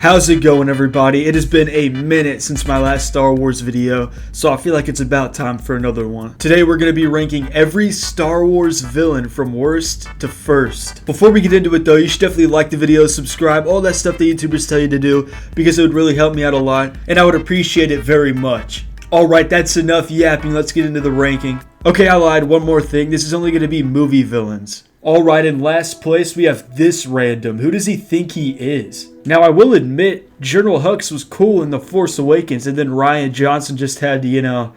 How's it going, everybody? It has been a minute since my last Star Wars video, so I feel like it's about time for another one. Today we're going to be ranking every Star Wars villain from worst to first. Before we get into it though, you should definitely like the video, subscribe, all that stuff that YouTubers tell you to do, because it would really help me out a lot, and I would appreciate it very much. Alright, that's enough yapping, let's get into the ranking. Okay, I lied, one more thing, this is only going to be movie villains. Alright, in last place we have this random. Who does he think he is? Now I will admit, General Hux was cool in The Force Awakens, and then Rian Johnson just had to,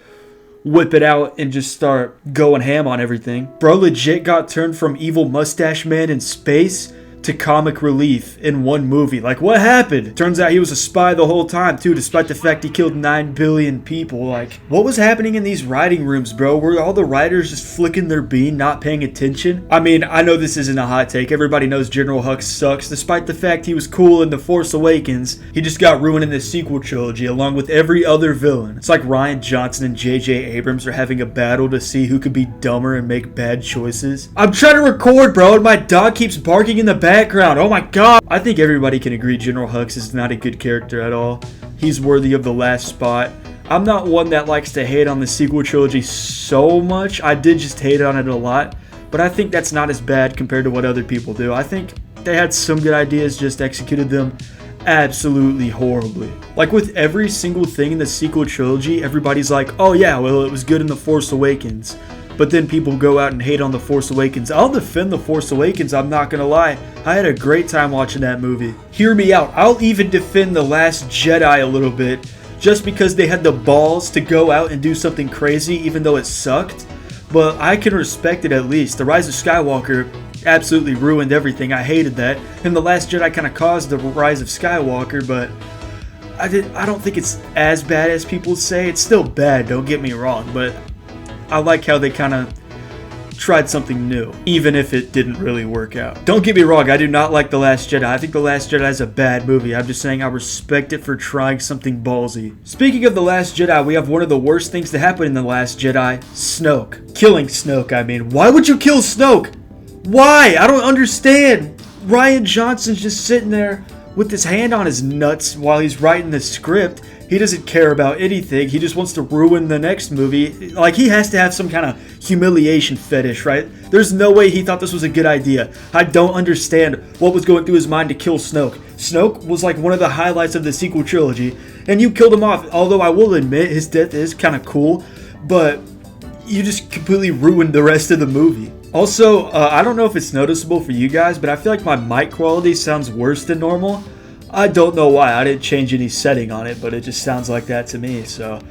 whip it out and just start going ham on everything. Bro legit got turned from evil mustache man in space to comic relief in one movie. Like, what happened? Turns out he was a spy the whole time too, despite the fact he killed 9 billion people. Like, what was happening in these writing rooms, bro? Were all the writers just flicking their bean, not paying attention? I mean, I know this isn't a hot take. Everybody knows General Hux sucks. Despite the fact he was cool in The Force Awakens, he just got ruined in the sequel trilogy along with every other villain. It's like Rian Johnson and J.J. Abrams are having a battle to see who could be dumber and make bad choices. I'm trying to record, bro, and my dog keeps barking in the background. Oh my god. I think everybody can agree General Hux is not a good character at all. He's worthy of the last spot. I'm not one that likes to hate on the sequel trilogy so much. I did just hate on it a lot, but I think that's not as bad compared to what other people do. I think they had some good ideas, just executed them absolutely horribly. Like with every single thing in the sequel trilogy, everybody's like, oh yeah, well it was good in The Force Awakens. But then people go out and hate on The Force Awakens. I'll defend The Force Awakens, I'm not gonna lie. I had a great time watching that movie. Hear me out, I'll even defend The Last Jedi a little bit, just because they had the balls to go out and do something crazy even though it sucked. But I can respect it at least. The Rise of Skywalker absolutely ruined everything, I hated that. And The Last Jedi kind of caused the Rise of Skywalker, but I don't think it's as bad as people say. It's still bad, don't get me wrong, but I like how they kind of tried something new, even if it didn't really work out. Don't get me wrong, I do not like The Last Jedi. I think The Last Jedi is a bad movie. I'm just saying I respect it for trying something ballsy. Speaking of The Last Jedi, we have one of the worst things to happen in The Last Jedi, Snoke. Killing Snoke, I mean. Why would you kill Snoke? Why? I don't understand. Rian Johnson's just sitting there with his hand on his nuts while he's writing the script. He doesn't care about anything. He just wants to ruin the next movie. Like, he has to have some kind of humiliation fetish, right? There's no way he thought this was a good idea. I don't understand what was going through his mind to kill Snoke. Snoke was like one of the highlights of the sequel trilogy, and you killed him off. Although I will admit his death is kind of cool, but you just completely ruined the rest of the movie. Also, I don't know if it's noticeable for you guys, but I feel like my mic quality sounds worse than normal. I don't know why. I didn't change any setting on it, but it just sounds like that to me. So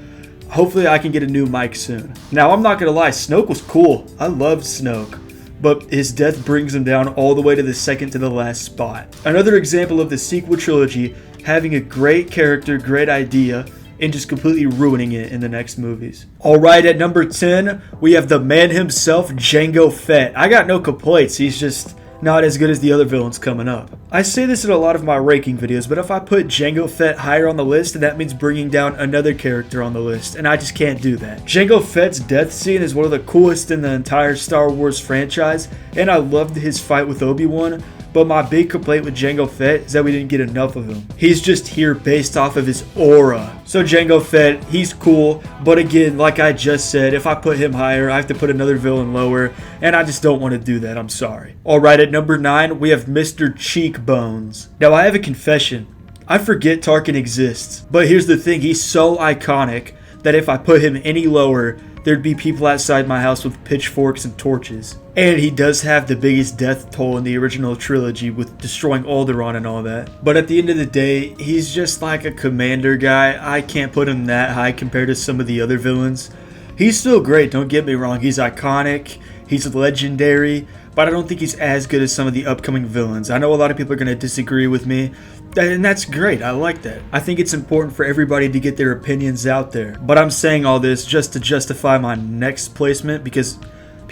hopefully I can get a new mic soon. Now, I'm not going to lie. Snoke was cool. I loved Snoke. But his death brings him down all the way to the second to the last spot. Another example of the sequel trilogy having a great character, great idea, and just completely ruining it in the next movies. Alright, at number 10, we have the man himself, Jango Fett. I got no complaints. He's just not as good as the other villains coming up. I say this in a lot of my ranking videos, but if I put Jango Fett higher on the list, that means bringing down another character on the list, and I just can't do that. Jango Fett's death scene is one of the coolest in the entire Star Wars franchise, and I loved his fight with Obi-Wan, but my big complaint with Jango Fett is that we didn't get enough of him. He's just here based off of his aura. So Jango Fett, he's cool, but again, like I just said, if I put him higher, I have to put another villain lower, and I just don't want to do that, I'm sorry. Alright, at number 9, we have Mr. Cheekbones. Now I have a confession. I forget Tarkin exists, but here's the thing, he's so iconic that if I put him any lower, there'd be people outside my house with pitchforks and torches. And he does have the biggest death toll in the original trilogy with destroying Alderaan and all that. But at the end of the day, he's just like a commander guy. I can't put him that high compared to some of the other villains. He's still great, don't get me wrong. He's iconic, he's legendary, but I don't think he's as good as some of the upcoming villains. I know a lot of people are going to disagree with me, and that's great. I like that. I think it's important for everybody to get their opinions out there. But I'm saying all this just to justify my next placement because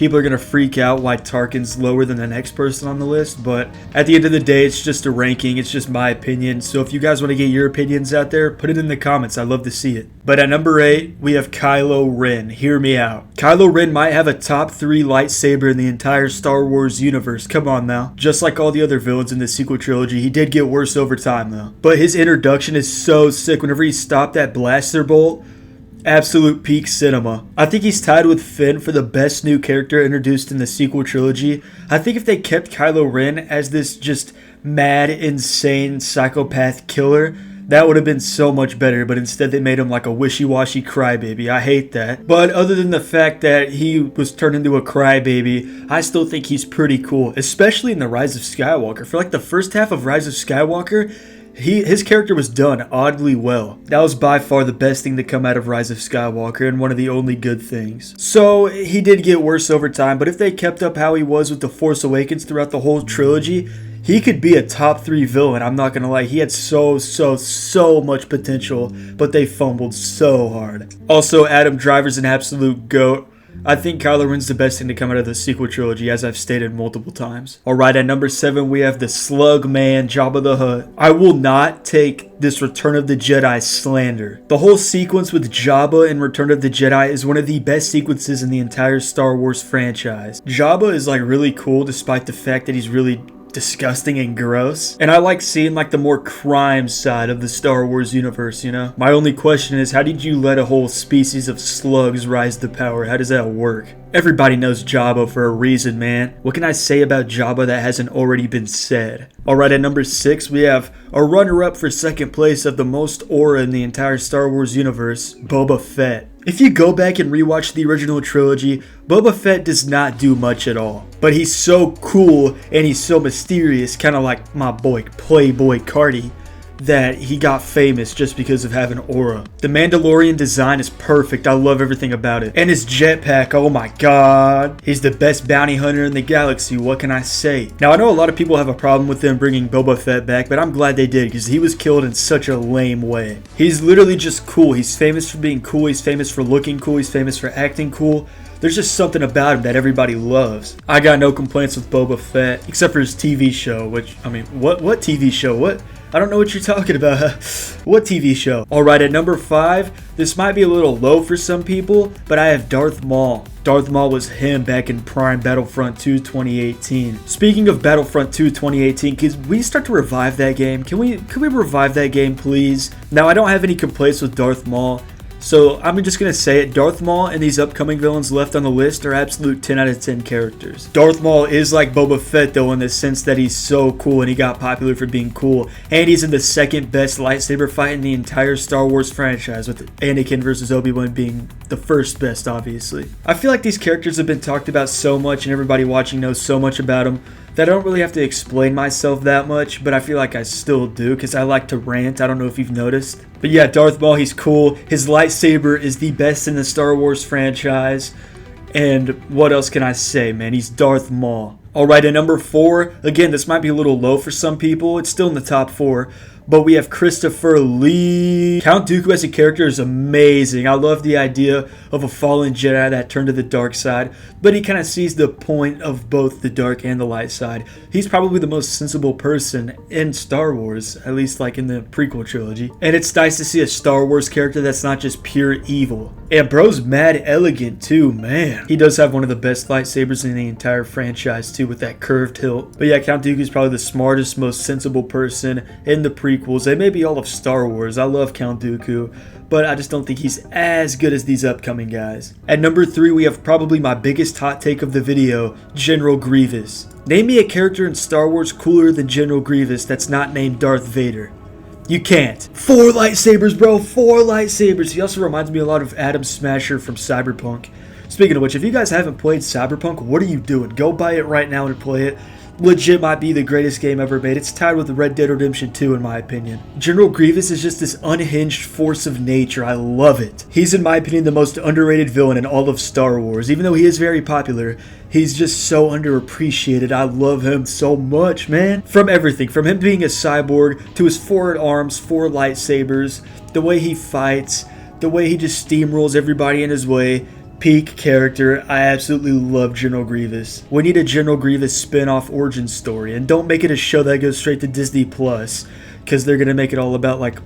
people are going to freak out why Tarkin's lower than the next person on the list, but at the end of the day, it's just a ranking. It's just my opinion. So if you guys want to get your opinions out there, put it in the comments. I'd love to see it. But at number 8, we have Kylo Ren. Hear me out. Kylo Ren might have a top 3 lightsaber in the entire Star Wars universe. Come on now. Just like all the other villains in the sequel trilogy, he did get worse over time though. But his introduction is so sick. Whenever he stopped that blaster bolt, absolute peak cinema. I think he's tied with Finn for the best new character introduced in the sequel trilogy. I think if they kept Kylo Ren as this just mad, insane psychopath killer, that would have been so much better, but instead they made him like a wishy-washy crybaby. I hate that. But other than the fact that he was turned into a crybaby, I still think he's pretty cool, especially in the Rise of Skywalker. For like the first half of Rise of Skywalker, his character was done oddly well. That was by far the best thing to come out of Rise of Skywalker and one of the only good things. So he did get worse over time, but if they kept up how he was with The Force Awakens throughout the whole trilogy, he could be a top 3 villain. I'm not gonna lie, he had so much potential, but they fumbled so hard. Also, Adam Driver's an absolute GOAT. I think Kylo Ren's the best thing to come out of the sequel trilogy, as I've stated multiple times. Alright, at number 7, we have the Slug Man, Jabba the Hutt. I will not take this Return of the Jedi slander. The whole sequence with Jabba in Return of the Jedi is one of the best sequences in the entire Star Wars franchise. Jabba is like really cool despite the fact that he's really disgusting and gross, and I like seeing like the more crime side of the Star Wars universe, you know? My only question is, how did you let a whole species of slugs rise to power? How does that work? Everybody knows Jabba for a reason, man. What can I say about Jabba that hasn't already been said? Alright, at number 6, we have a runner-up for second place of the most aura in the entire Star Wars universe, Boba Fett. If you go back and rewatch the original trilogy, Boba Fett does not do much at all. But he's so cool and he's so mysterious, kind of like my boy Playboy Cardi, that he got famous just because of having aura. The Mandalorian design is perfect. I love everything about it. And his jetpack, oh my god. He's the best bounty hunter in the galaxy. What can I say? Now, I know a lot of people have a problem with them bringing Boba Fett back, but I'm glad they did because he was killed in such a lame way. He's literally just cool. He's famous for being cool. He's famous for looking cool. He's famous for acting cool. There's just something about him that everybody loves. I got no complaints with Boba Fett, except for his TV show, which, I mean, what TV show? What? I don't know what you're talking about. What TV show? Alright, at number 5, this might be a little low for some people, but I have Darth Maul. Darth Maul was him back in prime Battlefront 2 2018. Speaking of Battlefront 2 2018, can we start to revive that game? Can we revive that game, please? Now, I don't have any complaints with Darth Maul, so I'm just going to say it. Darth Maul and these upcoming villains left on the list are absolute 10 out of 10 characters. Darth Maul is like Boba Fett though, in the sense that he's so cool and he got popular for being cool. And he's in the second best lightsaber fight in the entire Star Wars franchise, with Anakin versus Obi-Wan being the first best, obviously. I feel like these characters have been talked about so much and everybody watching knows so much about them that I don't really have to explain myself that much, but I feel like I still do because I like to rant. I don't know if you've noticed. But yeah, Darth Maul, he's cool. His lightsaber is the best in the Star Wars franchise. And what else can I say, man? He's Darth Maul. Alright, at number 4, again, this might be a little low for some people. It's still in the top 4. But we have Christopher Lee. Count Dooku as a character is amazing. I love the idea of a fallen Jedi that turned to the dark side, but he kind of sees the point of both the dark and the light side. He's probably the most sensible person in Star Wars, at least like in the prequel trilogy. And it's nice to see a Star Wars character that's not just pure evil. And bro's mad elegant too, man. He does have one of the best lightsabers in the entire franchise too, with that curved hilt. But yeah, Count Dooku is probably the smartest, most sensible person in the prequels. And maybe all of Star Wars. I love Count Dooku, but I just don't think he's as good as these upcoming guys. At number 3, we have probably my biggest hot take of the video, General Grievous. Name me a character in Star Wars cooler than General Grievous that's not named Darth Vader. You can't. 4 lightsabers, bro. 4 lightsabers. He also reminds me a lot of Adam Smasher from Cyberpunk. Speaking of which, if you guys haven't played Cyberpunk, what are you doing? Go buy it right now and play it. Legit might be the greatest game ever made. It's tied with Red Dead Redemption 2 in my opinion. General Grievous is just this unhinged force of nature. I love it. He's in my opinion the most underrated villain in all of Star Wars. Even though he is very popular, he's just so underappreciated. I love him so much, man. From everything, from him being a cyborg to his 4 arms, 4 lightsabers, the way he fights, the way he just steamrolls everybody in his way. peak character. I absolutely love General Grievous. We need a General Grievous spin-off origin story, and don't make it a show that goes straight to Disney Plus, because they're gonna make it all about like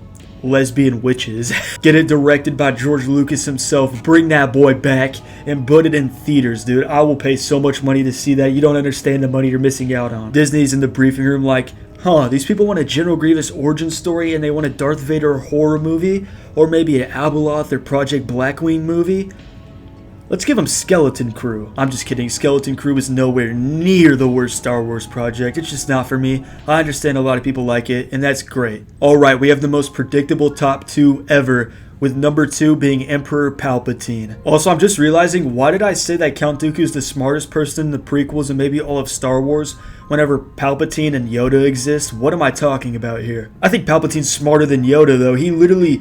lesbian witches. Get it directed by George Lucas himself. Bring that boy back and put it in theaters, dude. I will pay so much money to see that. You don't understand the money you're missing out on. Disney's in the briefing room like, these people want a General Grievous origin story and they want a Darth Vader horror movie, or maybe an Abeloth or Project Blackwing movie. Let's give them Skeleton Crew. I'm just kidding. Skeleton Crew is nowhere near the worst Star Wars project. It's just not for me. I understand a lot of people like it, and that's great. Alright, we have the most predictable top 2 ever, with number 2 being Emperor Palpatine. Also, I'm just realizing, why did I say that Count Dooku is the smartest person in the prequels and maybe all of Star Wars whenever Palpatine and Yoda exist? What am I talking about here? I think Palpatine's smarter than Yoda, though. He literally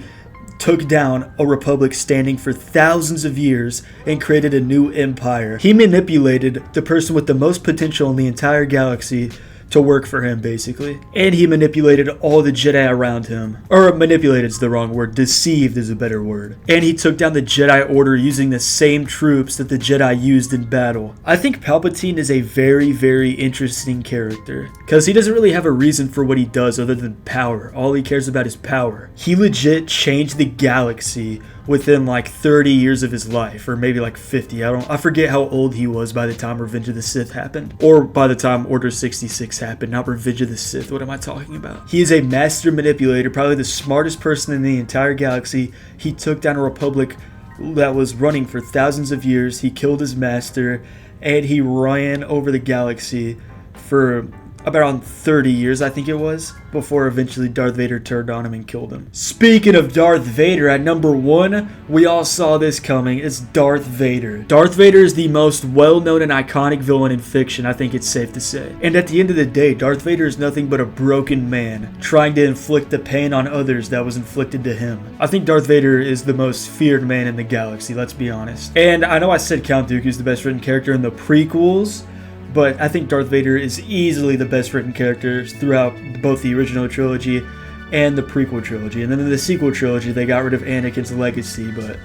took down a republic standing for thousands of years and created a new empire. He manipulated the person with the most potential in the entire galaxy to work for him, basically. And he manipulated all the Jedi around him. Or manipulated is the wrong word. Deceived is a better word. And he took down the Jedi Order using the same troops that the Jedi used in battle. I think Palpatine is a very, very interesting character, because he doesn't really have a reason for what he does other than power. All he cares about is power. He legit changed the galaxy within like 30 years of his life, or maybe like 50. I forget how old he was by the time Revenge of the Sith happened, or by the time Order 66 happened, not Revenge of the Sith. What am I talking about? He is a master manipulator, probably the smartest person in the entire galaxy. He took down a republic that was running for thousands of years. He killed his master, and he ran over the galaxy for about 30 years, I think it was, before eventually Darth Vader turned on him and killed him. Speaking of Darth Vader, at number 1, we all saw this coming. It's Darth Vader. Darth Vader is the most well-known and iconic villain in fiction, I think it's safe to say. And at the end of the day, Darth Vader is nothing but a broken man trying to inflict the pain on others that was inflicted to him. I think Darth Vader is the most feared man in the galaxy, let's be honest. And I know I said Count Dooku is the best written character in the prequels, but I think Darth Vader is easily the best written character throughout both the original trilogy and the prequel trilogy. And then in the sequel trilogy, they got rid of Anakin's legacy, but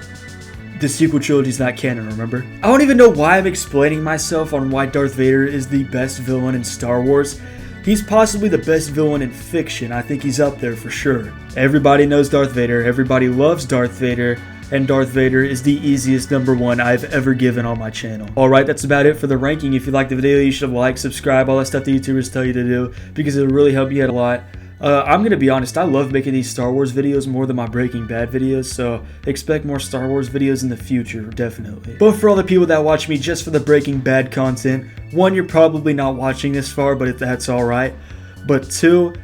the sequel trilogy is not canon, remember? I don't even know why I'm explaining myself on why Darth Vader is the best villain in Star Wars. He's possibly the best villain in fiction. I think he's up there for sure. Everybody knows Darth Vader. Everybody loves Darth Vader. And Darth Vader is the easiest number 1 I've ever given on my channel. Alright, that's about it for the ranking. If you liked the video, you should have liked, subscribe, all that stuff the YouTubers tell you to do, because it'll really help you out a lot. I'm going to be honest, I love making these Star Wars videos more than my Breaking Bad videos, so expect more Star Wars videos in the future, definitely. But for all the people that watch me just for the Breaking Bad content, 1, you're probably not watching this far, but that's alright. But 2,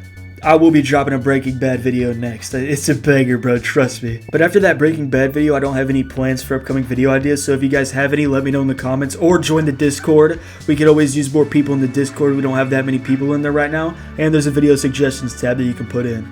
I will be dropping a Breaking Bad video next. It's a banger, bro, trust me. But after that Breaking Bad video, I don't have any plans for upcoming video ideas, so if you guys have any, let me know in the comments, or join the Discord. We could always use more people in the Discord. We don't have that many people in there right now, and there's a video suggestions tab that you can put in.